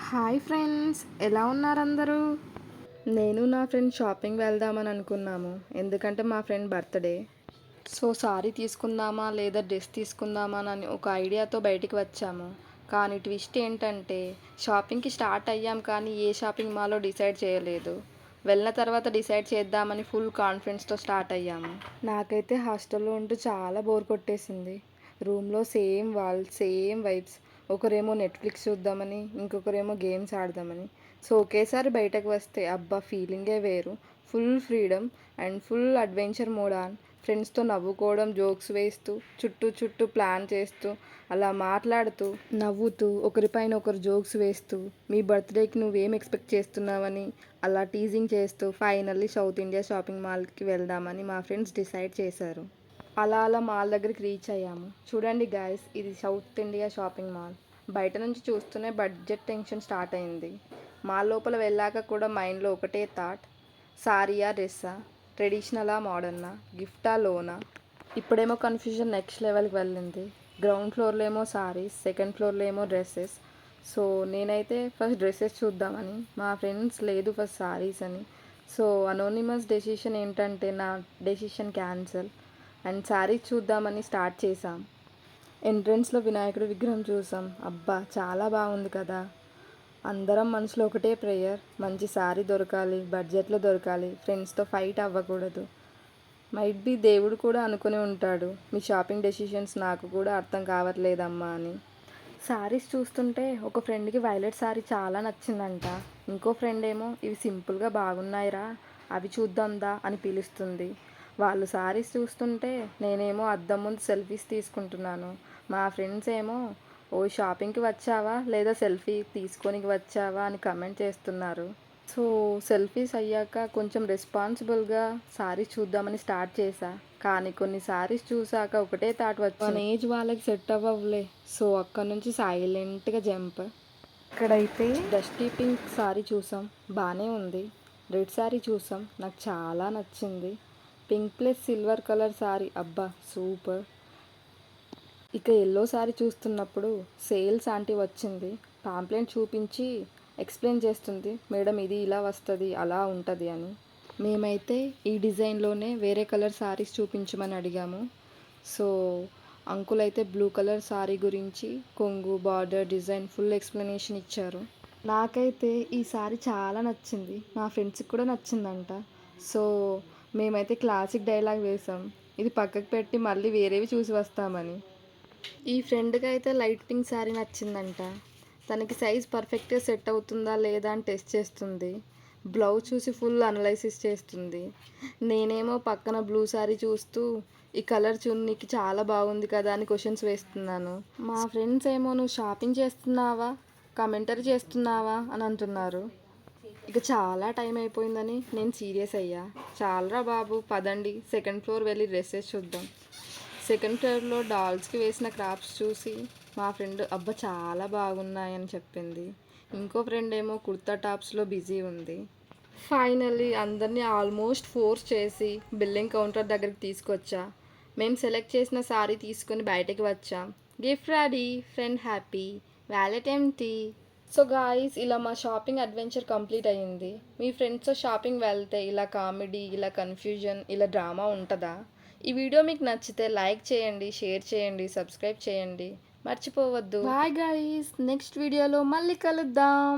Hi friends, ఎలా ఉన్నారు అందరూ? నేను నా ఫ్రెండ్ షాపింగ్ వెళ్దామని అనుకున్నాము. ఎందుకంటే మా ఫ్రెండ్ బర్త్డే. సో సారీ తీసుకుందామా లేదా డ్రెస్ తీసుకుందామా అని ఒక ఐడియాతో బయటికి వచ్చాము. కానీ ట్విస్ట్ ఏంటంటే షాపింగ్కి స్టార్ట్ అయ్యాం కానీ ఏ షాపింగ్ మాలో డిసైడ్ చేయలేదు. వెళ్ళిన తర్వాత డిసైడ్ చేద్దామని ఫుల్ కాన్ఫిడెన్స్తో స్టార్ట్ అయ్యాము. నాకైతే హాస్టల్లో ఉంటూ చాలా బోర్ కొట్టేసింది. రూమ్లో సేమ్ వాల్, సేమ్ వైబ్స్. ఒకరేమో నెట్ఫ్లిక్స్ చూద్దామని, ఇంకొకరేమో గేమ్స్ ఆడదామని. సో ఒకేసారి బయటకు వస్తే అబ్బా ఫీలింగే వేరు. Full freedom and full adventure mode on. ఫ్రెండ్స్తో నవ్వుకోవడం, జోక్స్ వేస్తూ, చుట్టూ ప్లాన్ చేస్తూ, అలా మాట్లాడుతూ, నవ్వుతూ, ఒకరిపైన ఒకరు జోక్స్ వేస్తూ, మీ బర్త్డేకి నువ్వేం ఎక్స్పెక్ట్ చేస్తున్నావని అలా టీజింగ్ చేస్తూ ఫైనల్లీ సౌత్ ఇండియా షాపింగ్ మాల్కి వెళ్దామని మా ఫ్రెండ్స్ డిసైడ్ చేశారు. అలా మాల్ దగ్గరికి రీచ్ అయ్యాము. చూడండి గాయస్, ఇది సౌత్ ఇండియా షాపింగ్ మాల్. బయట నుంచి చూస్తూనే బడ్జెట్ టెన్షన్ స్టార్ట్ అయింది. మాల్ లోపల వెళ్ళాక కూడా మైండ్లో ఒకటే థాట్, సారీయా డ్రెస్సా, ట్రెడిషనలా మోడర్నా, గిఫ్టా లోనా. ఇప్పుడేమో కన్ఫ్యూజన్ నెక్స్ట్ లెవెల్కి వెళ్ళింది. గ్రౌండ్ ఫ్లోర్లో ఏమో సారీస్, సెకండ్ ఫ్లోర్లో ఏమో డ్రెస్సెస్. సో నేనైతే ఫస్ట్ డ్రెస్సెస్ చూద్దామని, మా ఫ్రెండ్స్ లేదు ఫస్ట్ సారీస్ అని. సో అనోనిమస్ డెసిషన్ ఏంటంటే నా డెసిషన్ క్యాన్సల్ అండ్ శారీస్ చూద్దామని స్టార్ట్ చేసాం. ఎంట్రన్స్లో వినాయకుడి విగ్రహం చూసాం. అబ్బా చాలా బాగుంది కదా. అందరం మనసులో ఒకటే ప్రేయర్, మంచి శారీ దొరకాలి, బడ్జెట్లో దొరకాలి, ఫ్రెండ్స్తో ఫైట్ అవ్వకూడదు. మైట్ బీ దేవుడు కూడా అనుకుని ఉంటాడు, మీ షాపింగ్ డెసిషన్స్ నాకు కూడా అర్థం కావట్లేదమ్మా అని. శారీస్ చూస్తుంటే ఒక ఫ్రెండ్కి వైలెట్ శారీ చాలా నచ్చిందంట. ఇంకో ఫ్రెండ్ ఏమో ఇవి సింపుల్గా బాగున్నాయిరా, అవి చూద్దాందా అని పిలుస్తుంది. వాళ్ళు శారీస్ చూస్తుంటే నేనేమో అద్దం ముందు సెల్ఫీస్ తీసుకుంటున్నాను. మా ఫ్రెండ్స్ ఏమో ఓ షాపింగ్కి వచ్చావా లేదా సెల్ఫీ తీసుకోనికి వచ్చావా అని కమెంట్ చేస్తున్నారు. సో సెల్ఫీస్ అయ్యాక కొంచెం రెస్పాన్సిబుల్గా శారీస్ చూద్దామని స్టార్ట్ చేశా. కానీ కొన్ని శారీస్ చూసాక ఒకటే థాట్ వచ్చి, మన ఏజ్ వాళ్ళకి సెట్ అవ్వవులే. సో అక్కడ నుంచి సైలెంట్గా జంప్. ఇక్కడైతే డస్టీ పింక్ శారీ చూసాం, బాగానే ఉంది. రెడ్ శారీ చూసాం, నాకు చాలా నచ్చింది. Pink plus silver colour sari, అబ్బా సూపర్. ఇక ఎల్లో శారీ చూస్తున్నప్పుడు సేల్స్ ఆంటీ వచ్చింది. పాంప్లెంట్ చూపించి ఎక్స్ప్లెయిన్ చేస్తుంది, మేడం ఇది ఇలా వస్తుంది, అలా ఉంటుంది అని. మేమైతే ఈ డిజైన్లోనే వేరే కలర్ శారీస్ చూపించమని అడిగాము. సో అంకుల్ అయితే బ్లూ కలర్ శారీ గురించి కొంగు, బార్డర్, డిజైన్ ఫుల్ ఎక్స్ప్లెనేషన్ ఇచ్చారు. నాకైతే ఈ శారీ చాలా నచ్చింది, మా ఫ్రెండ్స్కి కూడా నచ్చిందంట. సో మేమైతే క్లాసిక్ డైలాగ్ వేసాం, ఇది పక్కకు పెట్టి మళ్ళీ వేరేవి చూసి వస్తామని. ఈ ఫ్రెండ్కి అయితే లైట్ పింక్ శారీ నచ్చిందంట. తనకి సైజ్ పర్ఫెక్ట్గా సెట్ అవుతుందా లేదా అని టెస్ట్ చేస్తుంది. బ్లౌజ్ చూసి ఫుల్ అనలైసిస్ చేస్తుంది. నేనేమో పక్కన బ్లూ శారీ చూస్తూ ఈ కలర్ చున్నీకి చాలా బాగుంది కదా అని క్వశ్చన్స్ వేస్తున్నాను. మా ఫ్రెండ్స్ ఏమో నువ్వు షాపింగ్ చేస్తున్నావా, కమెంటరీ చేస్తున్నావా అని అంటున్నారు. ఇక చాలా టైం అయిపోయిందని నేను సీరియస్ అయ్యా. చాలరా బాబు, పదండి సెకండ్ ఫ్లోర్ వెళ్ళి డ్రెస్సెస్ చూద్దాం. సెకండ్ ఫ్లోర్లో డాల్స్కి వేసిన క్రాఫ్ట్స్ చూసి మా ఫ్రెండ్ అబ్బా చాలా బాగున్నాయని చెప్పింది. ఇంకో ఫ్రెండ్ ఏమో కుర్తా టాప్స్లో బిజీ ఉంది. ఫైనల్లీ అందరినీ ఆల్మోస్ట్ ఫోర్స్ చేసి బిల్లింగ్ కౌంటర్ దగ్గరికి తీసుకొచ్చా. మేము సెలెక్ట్ చేసిన శారీ తీసుకొని బయటకి వచ్చాం. Gift ready, friend happy, wallet empty. So guys, ఇలా మా షాపింగ్ అడ్వెంచర్ కంప్లీట్ అయ్యింది. మీ ఫ్రెండ్స్తో షాపింగ్ వెళ్తే ఇలా కామెడీ, ఇలా కన్ఫ్యూజన్, ఇలా డ్రామా ఉంటుందా? ఈ వీడియో మీకు నచ్చితే లైక్ చేయండి, షేర్ చేయండి, సబ్స్క్రైబ్ చేయండి, మర్చిపోవద్దు. బాయ్ గాయ్స్, నెక్స్ట్ వీడియోలో మళ్ళీ కలుద్దాం.